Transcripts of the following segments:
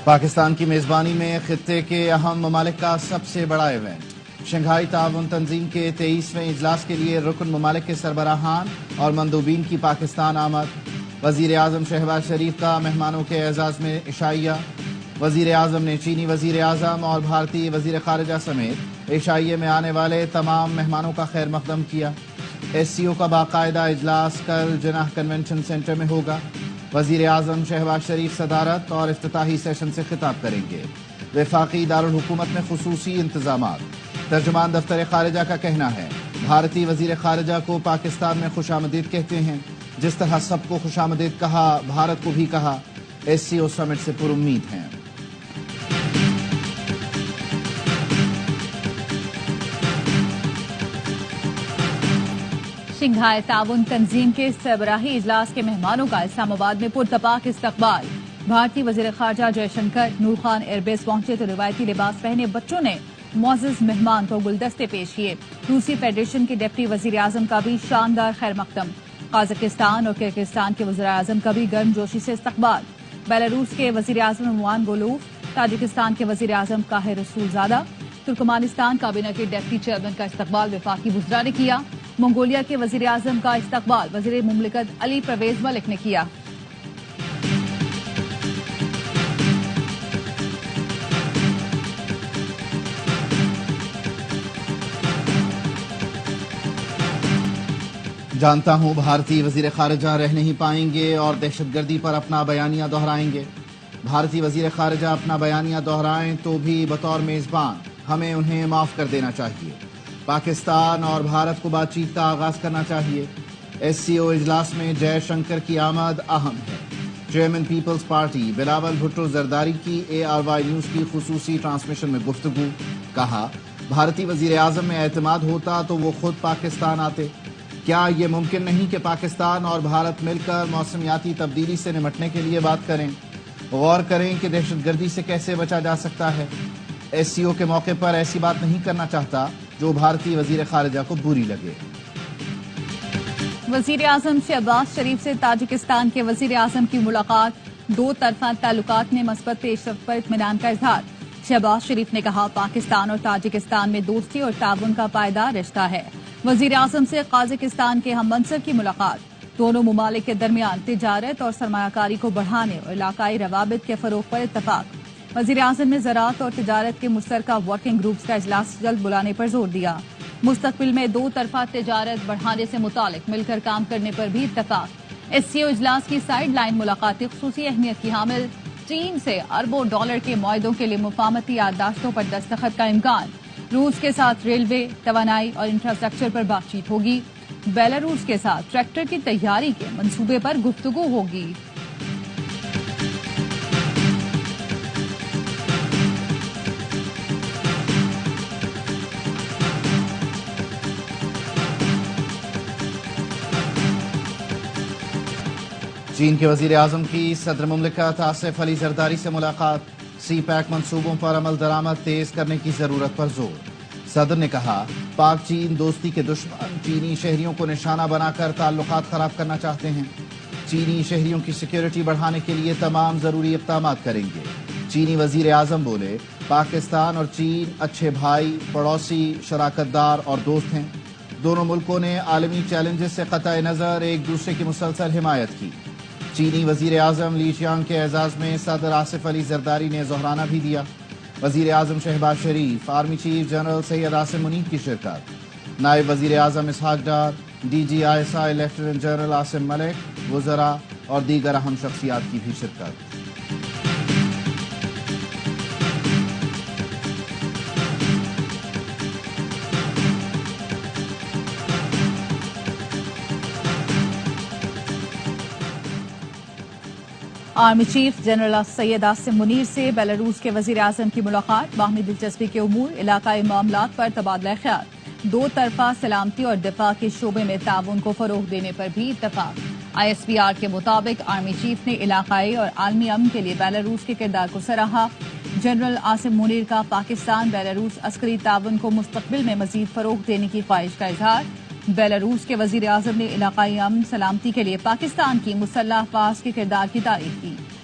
پاکستان کی میزبانی میں خطے کے اہم ممالک کا سب سے بڑا ایونٹ شنگھائی تعاون تنظیم کے 23ویں اجلاس کے لیے رکن ممالک کے سربراہان اور مندوبین کی پاکستان آمد۔ وزیر اعظم شہباز شریف کا مہمانوں کے اعزاز میں عشائیہ۔ وزیر اعظم نے چینی وزیر اعظم اور بھارتی وزیر خارجہ سمیت عشائیے میں آنے والے تمام مہمانوں کا خیر مقدم کیا۔ ایس سی او کا باقاعدہ اجلاس کل جناح کنونشن سینٹر میں ہوگا۔ وزیر اعظم شہباز شریف صدارت اور افتتاحی سیشن سے خطاب کریں گے۔ وفاقی دارالحکومت میں خصوصی انتظامات۔ ترجمان دفتر خارجہ کا کہنا ہے بھارتی وزیر خارجہ کو پاکستان میں خوش آمدید کہتے ہیں، جس طرح سب کو خوش آمدید کہا بھارت کو بھی کہا۔ ایس سی او سمٹ سے پر امید ہیں۔ شنگھائی تعاون تنظیم کے سربراہی اجلاس کے مہمانوں کا اسلام آباد میں پرتپاک استقبال۔ بھارتی وزیر خارجہ جے شنکر نور خان ایئر بیس پہنچے تو روایتی لباس پہنے بچوں نے معزز مہمان کو گلدستے پیش کیے۔ روسی فیڈریشن کے ڈپٹی وزیر اعظم کا بھی شاندار خیر مقدم۔ قازقستان اور کرغزستان کے وزراء اعظم کا بھی گرم جوشی سے استقبال۔ بیلاروس کے وزیر اعظم نورمان گولوف، تاجکستان کے وزیر اعظم قاہر رسول زادہ، ترکمانستان کابینہ کے ڈپٹی چیئرمین کا استقبال وفاقی وزراء نے کیا۔ منگولیا کے وزیر اعظم کا استقبال وزیر مملکت علی پرویز ملک نے کیا۔ جانتا ہوں بھارتی وزیر خارجہ رہ نہیں پائیں گے اور دہشت گردی پر اپنا بیانیہ دہرائیں گے۔ بھارتی وزیر خارجہ اپنا بیانیہ دہرائیں تو بھی بطور میزبان ہمیں انہیں معاف کر دینا چاہیے۔ پاکستان اور بھارت کو بات چیت کا آغاز کرنا چاہیے۔ ایس سی او اجلاس میں جے شنکر کی آمد اہم ہے۔ چیئرمین پیپلز پارٹی بلاول بھٹو زرداری کی ARY نیوز کی خصوصی ٹرانسمیشن میں گفتگو۔ کہا بھارتی وزیر اعظم میں اعتماد ہوتا تو وہ خود پاکستان آتے۔ کیا یہ ممکن نہیں کہ پاکستان اور بھارت مل کر موسمیاتی تبدیلی سے نمٹنے کے لیے بات کریں؟ غور کریں کہ دہشت گردی سے کیسے بچا جا سکتا ہے۔ ایس سی او کے موقع پر ایسی بات نہیں کرنا چاہتا جو بھارتی وزیر خارجہ کو بری لگے۔ وزیر اعظم شہباز شریف سے تاجکستان کے وزیر اعظم کی ملاقات۔ دو طرفہ تعلقات میں مثبت پیش رفت پر اطمینان کا اظہار۔ شہباز شریف نے کہا پاکستان اور تاجکستان میں دوستی اور تعاون کا پائیدار رشتہ ہے۔ وزیر اعظم سے قازقستان کے ہم منصب کی ملاقات۔ دونوں ممالک کے درمیان تجارت اور سرمایہ کاری کو بڑھانے اور علاقائی روابط کے فروغ پر اتفاق۔ وزیر اعظم نے زراعت اور تجارت کے مشترکہ ورکنگ گروپس کا اجلاس جلد بلانے پر زور دیا۔ مستقبل میں دو طرفہ تجارت بڑھانے سے متعلق مل کر کام کرنے پر بھی اتفاق۔ ایس سی او اجلاس کی سائیڈ لائن ملاقاتیں خصوصی اہمیت کی حامل۔ چین سے اربوں ڈالر کے معاہدوں کے لیے مفاہمتی یادداشتوں پر دستخط کا امکان۔ روس کے ساتھ ریلوے، توانائی اور انفراسٹرکچر پر بات چیت ہوگی۔ بیلاروس کے ساتھ ٹریکٹر کی تیاری کے منصوبے پر گفتگو ہوگی۔ چین کے وزیر اعظم کی صدر مملکت آصف علی زرداری سے ملاقات۔ سی پیک منصوبوں پر عمل درآمد تیز کرنے کی ضرورت پر زور۔ صدر نے کہا پاک چین دوستی کے دشمن چینی شہریوں کو نشانہ بنا کر تعلقات خراب کرنا چاہتے ہیں۔ چینی شہریوں کی سیکیورٹی بڑھانے کے لیے تمام ضروری اقدامات کریں گے۔ چینی وزیر اعظم بولے پاکستان اور چین اچھے بھائی، پڑوسی، شراکت دار اور دوست ہیں۔ دونوں ملکوں نے عالمی چیلنجز سے قطع نظر ایک دوسرے کی مسلسل حمایت کی۔ چینی وزیر اعظم لی چیانگ کے اعزاز میں صدر آصف علی زرداری نے ظہرانہ بھی دیا۔ وزیر اعظم Shehbaz Sharif, army chief general Syed Asim Munib کی شرکت۔ نائب وزیر اعظم Ishaq Dar, D G ISI lieutenant general Asim Malik, وزراء اور دیگر اہم شخصیات کی بھی شرکت۔ Army chief general Syed Asim Munir سے بیلاروس کے وزیر اعظم کی ملاقات۔ باہمی دلچسپی کے امور، علاقائی معاملات پر تبادلہ خیال۔ دو طرفہ سلامتی اور دفاع کے شعبے میں تعاون کو فروغ دینے پر بھی اتفاق۔ ISPR کے مطابق آرمی چیف نے علاقائی اور عالمی امن کے لیے بیلاروس کے کردار کو سراہا۔ جنرل عاصم منیر کا پاکستان بیلاروس عسکری تعاون کو مستقبل میں مزید فروغ دینے کی خواہش کا اظہار۔ بیلاروس کے وزیر اعظم نے علاقائی امن سلامتی کے لیے پاکستان کی مسلح افواج کے کردار کی تعریف کی۔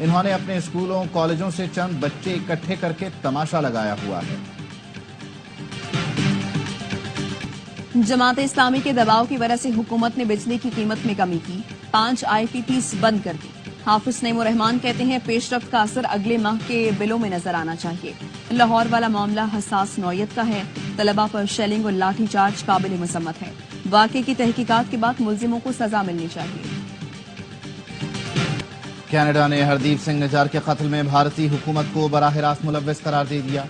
انہوں نے اپنے اسکولوں کالجوں سے چند بچے اکٹھے کر کے تماشا لگایا ہوا ہے۔ جماعت اسلامی کے دباؤ کی وجہ سے حکومت نے بجلی کی قیمت میں کمی کی، 5 IPPs بند کر دی۔ حافظ نعیم الرحمان کہتے ہیں پیش رفت کا اثر اگلے ماہ کے بلوں میں نظر آنا چاہیے۔ لاہور والا معاملہ حساس نوعیت کا ہے، طلباء پر شیلنگ اور لاٹھی چارج قابل مذمت ہے۔ واقعے کی تحقیقات کے بعد ملزموں کو سزا ملنی چاہیے۔ کینیڈا نے ہردیپ سنگھ نجار کے قتل میں بھارتی حکومت کو براہ راست ملوث قرار دے دیا۔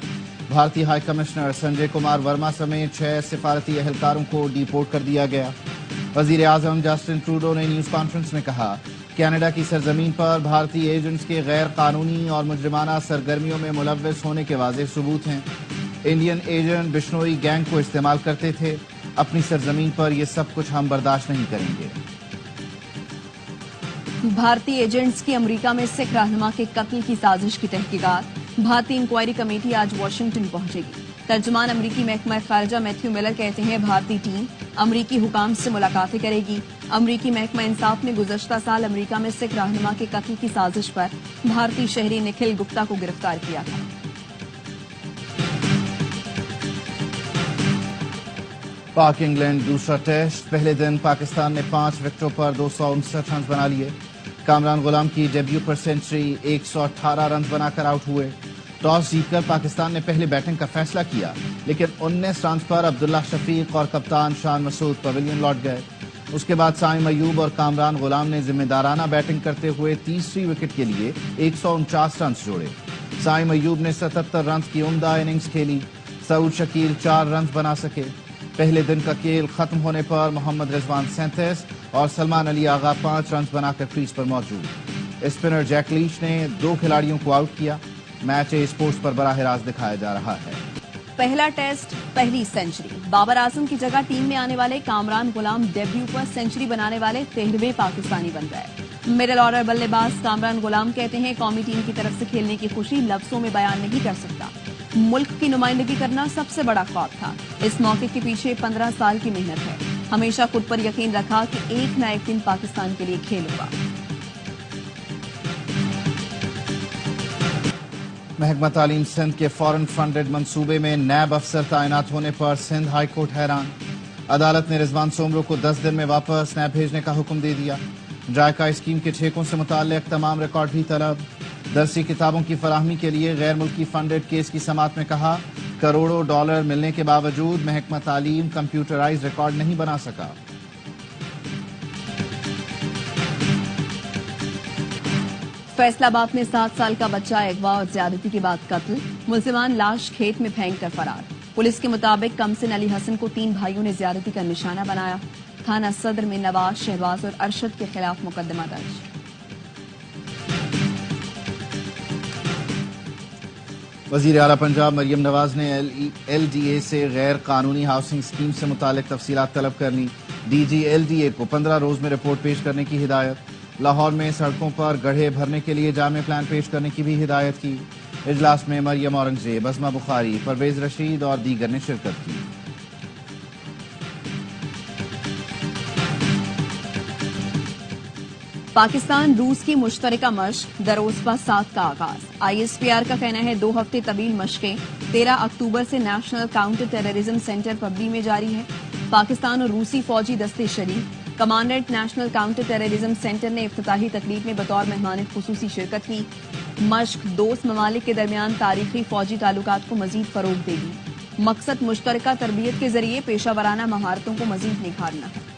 بھارتی ہائی کمشنر سنجے کمار ورما سمیت 6 سفارتی اہلکاروں کو ڈی پورٹ کر دیا گیا۔ وزیر اعظم جسٹن ٹروڈو نے نیوز کانفرنس میں کہا کینیڈا کی سرزمین پر بھارتی ایجنٹس کے غیر قانونی اور مجرمانہ سرگرمیوں میں ملوث ہونے کے واضح ثبوت ہیں۔ انڈین ایجنٹ بشنوئی گینگ کو استعمال کرتے تھے، اپنی سرزمین پر یہ سب کچھ ہم برداشت نہیں کریں گے۔ بھارتی ایجنٹس کی امریکہ میں سکھ رہنما کے قتل کی سازش کی تحقیقات۔ بھارتی انکوائری کمیٹی آج واشنگٹن پہنچے گی۔ ترجمان امریکی محکمہ خارجہ میتھیو ملر کہتے ہیں بھارتی ٹیم امریکی حکام سے ملاقاتیں کرے گی۔ امریکی محکمہ انصاف نے گزشتہ سال امریکہ میں سکھ رہنما کے قتل کی سازش پر بھارتی شہری نکھل گپتا کو گرفتار کیا تھا۔ پاک انگلینڈ دوسرا ٹیسٹ، پہلے دن پاکستان نے 5 وکٹوں پر 259 رنز بنا لیے۔ کامران غلام کی ڈیبیو پر سنچری، 118 رنز بنا کر آؤٹ ہوئے۔ ٹاس جیت کر پاکستان نے پہلے بیٹنگ کا فیصلہ کیا، لیکن 19 رنز پر عبداللہ شفیق اور کپتان شان مسعود پویلین لوٹ گئے۔ اس کے بعد سائم ایوب اور کامران غلام نے ذمہ دارانہ بیٹنگ کرتے ہوئے تیسری وکٹ کے لیے 149 رنز جوڑے۔ سائم ایوب نے 77 رنز کی عمدہ اننگز کھیلی۔ سعود شکیل 4 رنز بنا سکے۔ پہلے دن کا کھیل ختم ہونے پر محمد رضوان 37 اور سلمان علی آغا 5 رنز بنا کر کریز پر موجود۔ اسپنر جیک لیچ نے 2 کھلاڑیوں کو آؤٹ کیا۔ میچ اسپورٹس پر براہ راست دکھایا جا رہا ہے۔ پہلا ٹیسٹ، پہلی سنچری۔ بابر اعظم کی جگہ ٹیم میں آنے والے کامران غلام ڈیبیو پر سنچری بنانے والے 13ویں پاکستانی بن گئے۔ مڈل آرڈر بلے باز کامران غلام کہتے ہیں قومی ٹیم کی طرف سے کھیلنے کی خوشی لفظوں میں بیان نہیں کر سکتا۔ ملک کی نمائندگی کرنا سب سے بڑا خواب تھا۔ اس موقع کے پیچھے 15 سال کی محنت ہے۔ ہمیشہ خود پر یقین رکھا کہ ایک نہ ایک دن پاکستان کے لیے کھیلوں گا۔ محکمہ تعلیم سندھ کے فورن فنڈڈ منصوبے میں نیب افسر تعینات ہونے پر سندھ ہائی کورٹ حیران۔ عدالت نے رضوان سومرو کو 10 دن میں واپس نیب بھیجنے کا حکم دے دیا۔ ڈرائیکا اسکیم کے ٹھیکوں سے متعلق تمام ریکارڈ بھی طلب۔ درسی کتابوں کی فراہمی کے لیے غیر ملکی فنڈڈ کیس کی سماعت میں کہا کروڑوں ڈالر ملنے کے باوجود محکمہ تعلیم کمپیوٹرائز ریکارڈ نہیں بنا سکا۔ فیصل آباد میں 7 سال کا بچہ اغوا اور زیادتی کے بعد قتل، ملزمان لاش کھیت میں پھینک کر فرار۔ پولیس کے مطابق کمسن علی حسن کو 3 بھائیوں نے زیادتی کا نشانہ بنایا۔ تھانہ صدر میں نواز، شہباز اور ارشد کے خلاف مقدمہ درج۔ وزیر اعلیٰ پنجاب مریم نواز نے LDA سے غیر قانونی ہاؤسنگ اسکیم سے متعلق تفصیلات طلب کر لی۔ DG LDA کو 15 روز میں رپورٹ پیش کرنے کی ہدایت۔ لاہور میں سڑکوں پر گڑھے بھرنے کے لیے جامع پلان پیش کرنے کی بھی ہدایت کی۔ اجلاس میں مریم اورنگزیب، عظمہ بخاری، پرویز رشید اور دیگر نے شرکت کی۔ پاکستان روس کی مشترکہ مشق دروازبہ 7 کا آغاز۔ ISPR کا کہنا ہے 2 ہفتے طویل مشقیں 13 اکتوبر سے national counter terrorism centre Pabbi میں جاری ہے۔ پاکستان اور روسی فوجی دستے شریک۔ Commandant national counter terrorism centre نے افتتاحی تقریب میں بطور مہمان خصوصی شرکت کی۔ مشق دوست ممالک کے درمیان تاریخی فوجی تعلقات کو مزید فروغ دے گی۔ مقصد مشترکہ تربیت کے ذریعے پیشہ ورانہ مہارتوں کو مزید نکھارنا ہے۔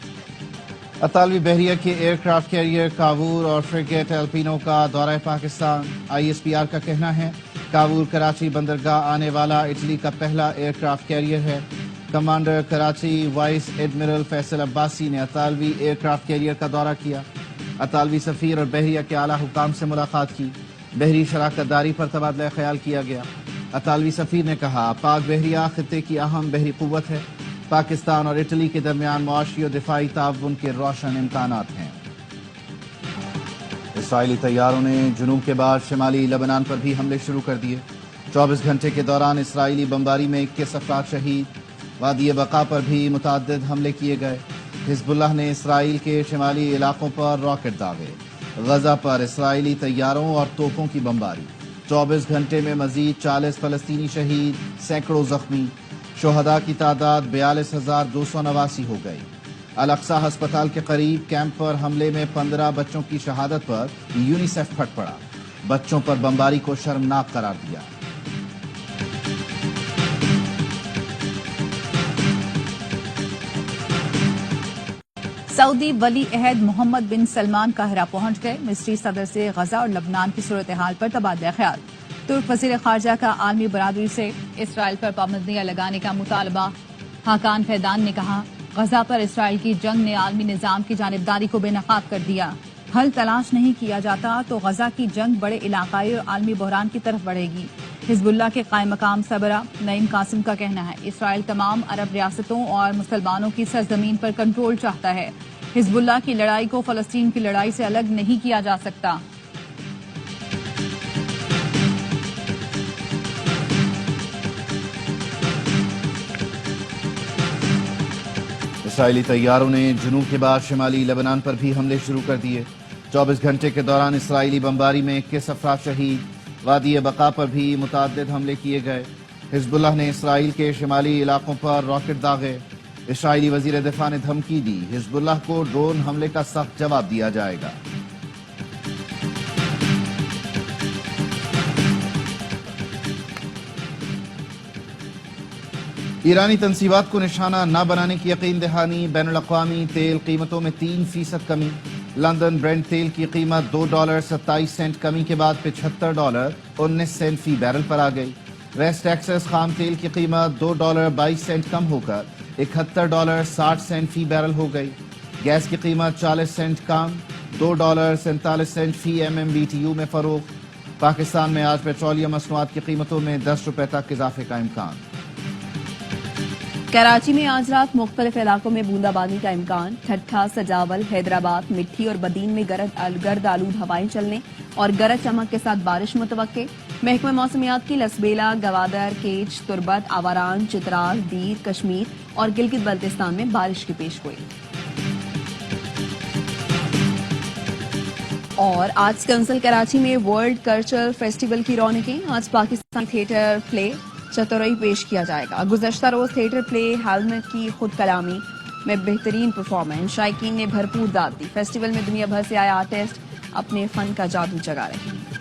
اطالوی بحریہ کے ایئر کرافٹ کیریئر کاوور اور فریگیٹ الپینو کا دورہ پاکستان۔ ISPR کا کہنا ہے کاوور کراچی بندرگاہ آنے والا اٹلی کا پہلا ایئر کرافٹ کیریئر ہے۔ Commander Karachi vice admiral Faisal Abbasi نے اطالوی ایئر کرافٹ کیریئر کا دورہ کیا۔ اطالوی سفیر اور بحریہ کے اعلیٰ حکام سے ملاقات کی۔ بحری شراکت داری پر تبادلہ خیال کیا گیا۔ اطالوی سفیر نے کہا پاک بحریہ خطے کی اہم بحری قوت ہے۔ پاکستان اور اٹلی کے درمیان معاشی اور دفاعی تعاون کے روشن امکانات ہیں۔ اسرائیلی طیاروں نے جنوب کے بعد شمالی لبنان پر بھی حملے شروع کر دیے۔ 24 گھنٹے کے دوران اسرائیلی بمباری میں 21 افراد شہید۔ وادی بقا پر بھی متعدد حملے کیے گئے۔ حزب اللہ نے اسرائیل کے شمالی علاقوں پر راکٹ داغے۔ غزہ پر اسرائیلی طیاروں اور توپوں کی بمباری 24 گھنٹے میں مزید 40 فلسطینی شہید سینکڑوں زخمی شہداء کی تعداد 42,289 ہو گئی الاقصی ہسپتال کے قریب کیمپ پر حملے میں 15 بچوں کی شہادت پر یونیسیف پھٹ پڑا بچوں پر بمباری کو شرمناک قرار دیا سعودی ولی عہد محمد بن سلمان قاہرہ پہنچ گئے مصری صدر سے غزہ اور لبنان کی صورتحال پر تبادلہ خیال ترک وزیر خارجہ کا عالمی برادری سے اسرائیل پر پابندیاں لگانے کا مطالبہ حاکان فیدان نے کہا غزہ پر اسرائیل کی جنگ نے عالمی نظام کی جانبداری کو بے نقاب کر دیا حل تلاش نہیں کیا جاتا تو غزہ کی جنگ بڑے علاقائی اور عالمی بحران کی طرف بڑھے گی حزب اللہ کے قائم مقام سربراہ نعیم قاسم کا کہنا ہے اسرائیل تمام عرب ریاستوں اور مسلمانوں کی سرزمین پر کنٹرول چاہتا ہے حزب اللہ کی لڑائی کو فلسطین کی لڑائی سے الگ نہیں کیا جا سکتا اسرائیلی طیاروں نے جنوب کے بعد شمالی لبنان پر بھی حملے شروع کر دیے 24 گھنٹے کے دوران اسرائیلی بمباری میں 21 افراد شہید وادی بقا پر بھی متعدد حملے کیے گئے حزب اللہ نے اسرائیل کے شمالی علاقوں پر راکٹ داغے اسرائیلی وزیر دفاع نے دھمکی دی حزب اللہ کو ڈرون حملے کا سخت جواب دیا جائے گا ایرانی تنصیبات کو نشانہ نہ بنانے کی یقین دہانی بین الاقوامی تیل قیمتوں میں 3% کمی لندن برنٹ تیل کی قیمت $2.27 کمی کے بعد $75.19 فی بیرل پر آ گئی ویسٹ ٹیکسس خام تیل کی قیمت $2.22 کم ہو کر $71.60 فی بیرل ہو گئی گیس کی قیمت 40 سینٹ کم $2.47 فی MMBTU میں فروخت پاکستان میں آج پیٹرولیم مصنوعات کی قیمتوں میں 10 روپے تک اضافے کا امکان کراچی میں آج رات مختلف علاقوں میں بوندا باندی کا امکان ٹھٹھا سجاول حیدرآباد مٹھی اور بدین میں گرد آلود ہوائیں چلنے اور گرج چمک کے ساتھ بارش متوقع محکمہ موسمیات کی لسبیلا گوادر کیچ تربت آواران چترال دیر کشمیر اور گلگت بلتستان میں بارش کی پیش گوئی اور آرٹس کونسل کراچی میں ورلڈ کلچرل فیسٹیول کی رونقیں آج پاکستان تھیٹر پلے چتورائی پیش کیا جائے گا گزشتہ روز تھیٹر پلے ہیلمٹ کی خود کلامی میں بہترین پرفارمنس شائقین نے بھرپور داد دی فیسٹیول میں دنیا بھر سے آئے آرٹسٹ اپنے فن کا جادو جگا رہے ہیں